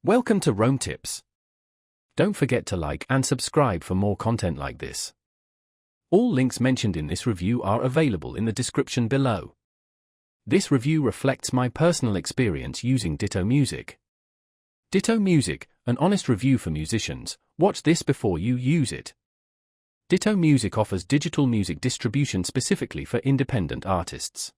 Welcome to Rome Tips. Don't forget to like and subscribe for more content like this. All links mentioned in this review are available in the description below. This review reflects my personal experience using Ditto Music. Ditto Music, an honest review for musicians. Watch this before you use it. Ditto Music offers digital music distribution specifically for independent artists.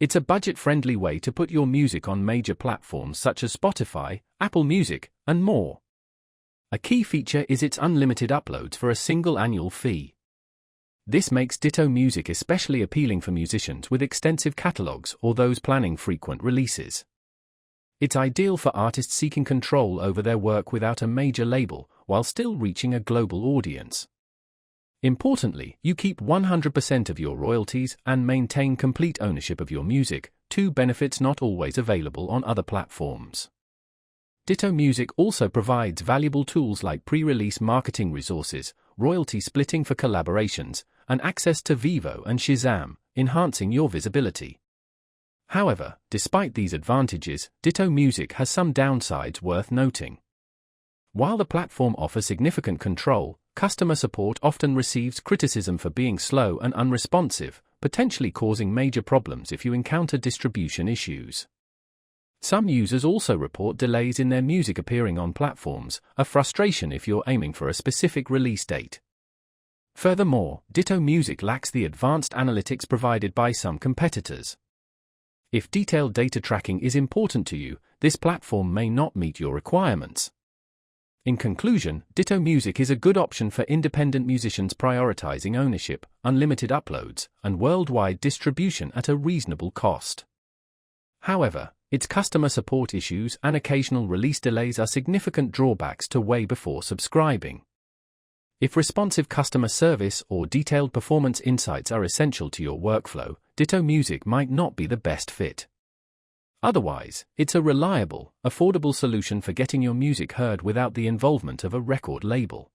It's a budget-friendly way to put your music on major platforms such as Spotify, Apple Music, and more. A key feature is its unlimited uploads for a single annual fee. This makes Ditto Music especially appealing for musicians with extensive catalogs or those planning frequent releases. It's ideal for artists seeking control over their work without a major label, while still reaching a global audience. Importantly, you keep 100% of your royalties and maintain complete ownership of your music, two benefits not always available on other platforms. Ditto Music also provides valuable tools like pre-release marketing resources, royalty splitting for collaborations, and access to Vivo and Shazam, enhancing your visibility. However, despite these advantages, Ditto Music has some downsides worth noting. While the platform offers significant control, customer support often receives criticism for being slow and unresponsive, potentially causing major problems if you encounter distribution issues. Some users also report delays in their music appearing on platforms, a frustration if you're aiming for a specific release date. Furthermore, Ditto Music lacks the advanced analytics provided by some competitors. If detailed data tracking is important to you, this platform may not meet your requirements. In conclusion, Ditto Music is a good option for independent musicians prioritizing ownership, unlimited uploads, and worldwide distribution at a reasonable cost. However, its customer support issues and occasional release delays are significant drawbacks to weigh before subscribing. If responsive customer service or detailed performance insights are essential to your workflow, Ditto Music might not be the best fit. Otherwise, it's a reliable, affordable solution for getting your music heard without the involvement of a record label.